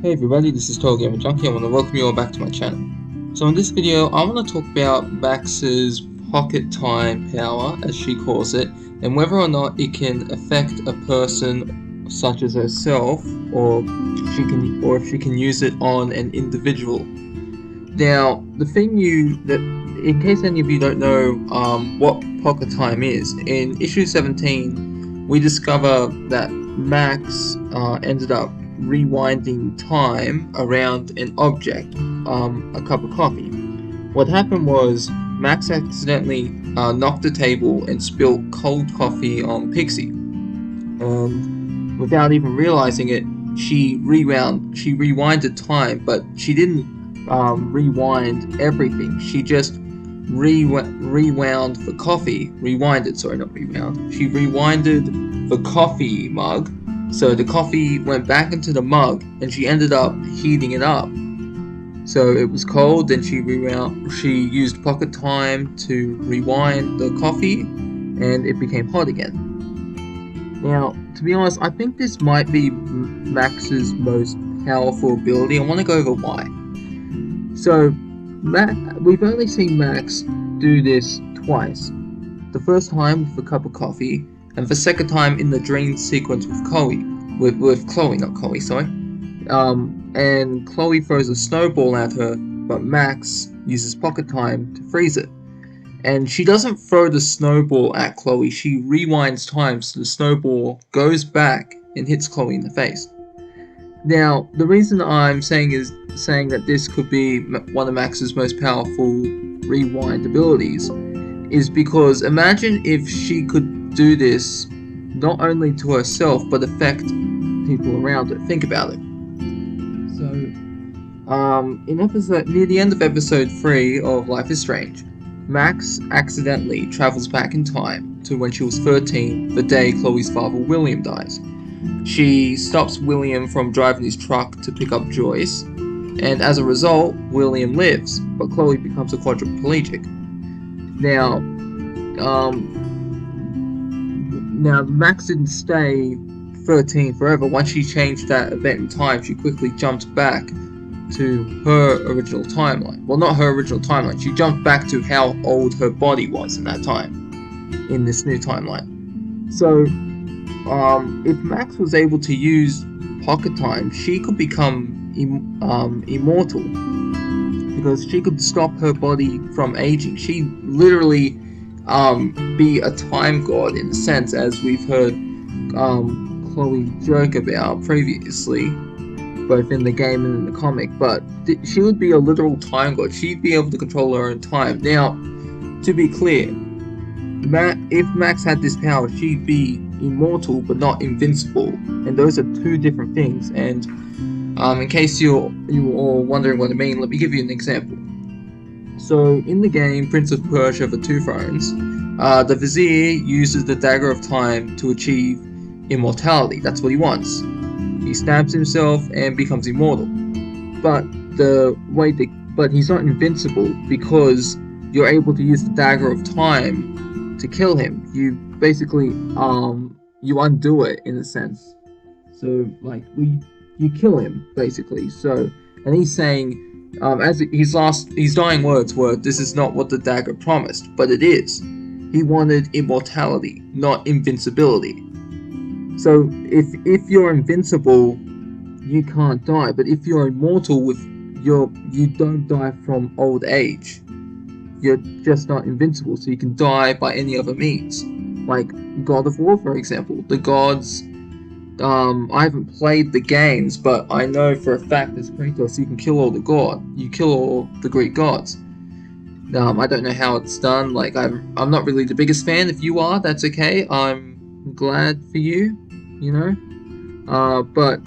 Hey everybody, this is TotalGamerJunkie. I want to welcome you all back to my channel. So in this video, I want to talk about Max's pocket time power, as she calls it, and whether or not it can affect a person such as herself, or if she can use it on an individual. Now, in case any of you don't know what pocket time is, in issue 17, we discover that Max ended up rewinding time around an object, a cup of coffee. What happened was Max accidentally knocked the table and spilled cold coffee on Pixie, and without even realizing it, she rewinded time, but she didn't rewind everything. She just rewound the coffee. Rewinded, sorry, not rewound. She rewinded the coffee mug, so the coffee went back into the mug, and she ended up heating it up. So it was cold, then she used pocket time to rewind the coffee, and it became hot again. Now, to be honest, I think this might be Max's most powerful ability. I want to go over why. So, we've only seen Max do this twice. The first time with a cup of coffee, and the second time in the dream sequence with Chloe. And Chloe throws a snowball at her, but Max uses pocket time to freeze it. And she doesn't throw the snowball at Chloe, she rewinds time so the snowball goes back and hits Chloe in the face. Now, the reason I'm saying that this could be one of Max's most powerful rewind abilities is because imagine if she necould do this not only to herself but affect people around her. Think about it. So, near the end of episode 3 of Life is Strange, Max accidentally travels back in time to when she was 13, the day Chloe's father William dies. She stops William from driving his truck to pick up Joyce, and as a result, William lives, but Chloe becomes a quadriplegic. Now Max didn't stay 13 forever. Once she changed that event in time, she quickly jumped back to her original timeline. Well, not her original timeline. She jumped back to how old her body was in that time, in this new timeline. So, if Max was able to use pocket time, she could become immortal, because she could stop her body from aging. She literally be a time god in a sense, as we've heard Chloe joke about previously, both in the game and in the comic. But she would be a literal time god. She'd be able to control her own time. Now, to be clear, if Max had this power, she'd be immortal but not invincible, and those are two different things. And in case you're all wondering what I mean, let me give you an example. So in the game Prince of Persia: The Two Thrones, the Vizier uses the Dagger of Time to achieve immortality. That's what he wants. He stabs himself and becomes immortal. But he's not invincible, because you're able to use the Dagger of Time to kill him. You basically you undo it in a sense. So you kill him basically. So, and he's saying, as his dying words were, "This is not what the dagger promised," but it is. He wanted immortality, not invincibility. So if you're invincible, you can't die. But if you're immortal, you don't die from old age. You're just not invincible, so you can die by any other means. Like God of War, for example. The gods, I haven't played the games, but I know for a fact as Kratos, you can kill all you kill all the Greek gods. I don't know how it's done. Like, I'm not really the biggest fan. If you are, that's okay. I'm glad for you, you know. But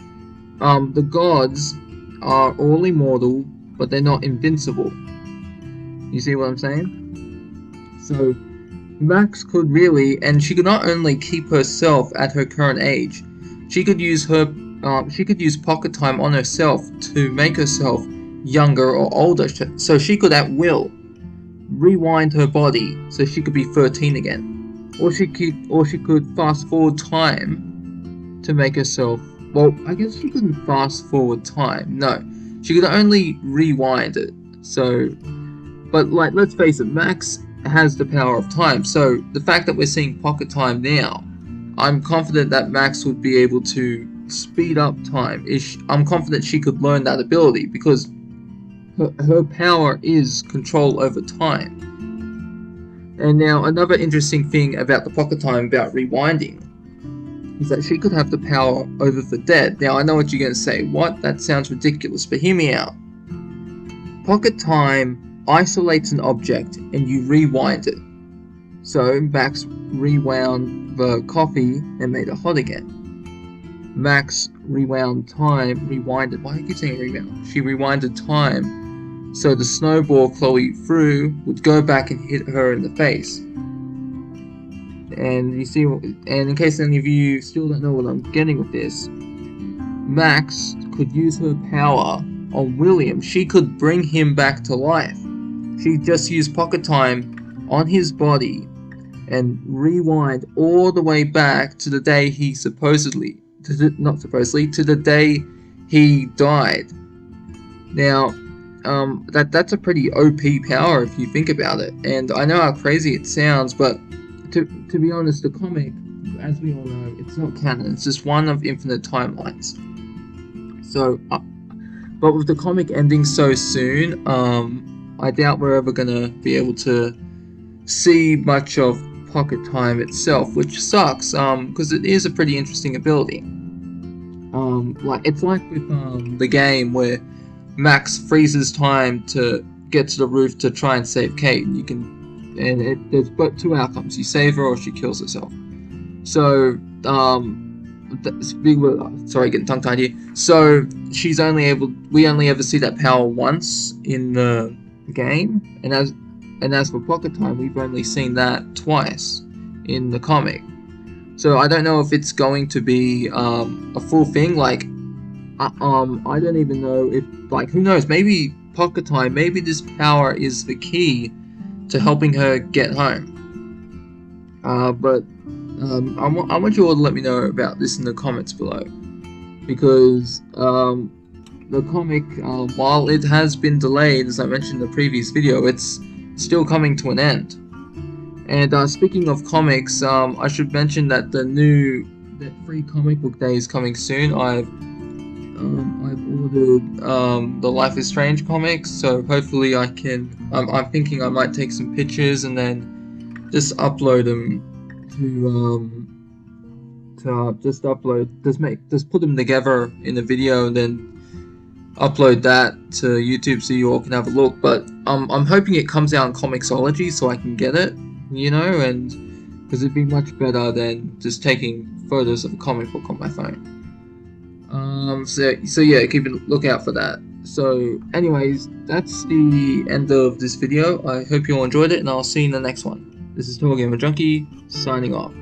the gods are all immortal, but they're not invincible. You see what I'm saying? So Max could really, and she could not only keep herself at her current age, she could use pocket time on herself to make herself younger or older. So she could at will rewind her body so she could be 13 again, or she could fast forward time to make herself well, I guess she couldn't fast forward time. No, she could only rewind it. So, but like, let's face it, Max has the power of time. So the fact that we're seeing pocket time now, I'm confident that Max would be able to speed up time. I'm confident she could learn that ability because her power is control over time. And now another interesting thing about the pocket time about rewinding is that she could have the power over the dead. Now I know what you're going to say. What? That sounds ridiculous, but hear me out. Pocket time isolates an object and you rewind it. So Max rewound the coffee and made it hot again. Max rewinded. Why do I keep saying rewound? She rewinded time so the snowball Chloe threw would go back and hit her in the face. And you see, and in case any of you still don't know what I'm getting with this, Max could use her power on William. She could bring him back to life. She just used pocket time on his body and rewind all the way back to the day he to the day he died. Now, that's a pretty OP power if you think about it. And I know how crazy it sounds, but to be honest, the comic, as we all know, it's not canon. It's just one of infinite timelines. So, but with the comic ending so soon, I doubt we're ever gonna be able to see much of pocket time itself, which sucks, because it is a pretty interesting ability. It's like with the game where Max freezes time to get to the roof to try and save Kate. There's but two outcomes: you save her or she kills herself. So, sorry, getting tongue-tied here. So we only ever see that power once in the game, and as for pocket time, we've only seen that twice in the comic. So I don't know if it's going to be a full thing. Like, I don't even know if, like, who knows? Maybe pocket time. Maybe this power is the key to helping her get home. But I want you all to let me know about this in the comments below, because the comic, while it has been delayed, as I mentioned in the previous video, it's still coming to an end. And speaking of comics, I should mention that that free comic book day is coming soon. I've ordered the Life is Strange comics, so hopefully I can. I'm thinking I might take some pictures and then just upload them just put them together in a video and then upload that to YouTube so you all can have a look. But I'm hoping it comes out in Comixology so I can get it, and because it'd be much better than just taking photos of a comic book on my phone. So yeah, keep a lookout for that. So anyways, that's the end of this video. I hope you all enjoyed it, and I'll see you in the next one. This is TotalGamerJunkie signing off.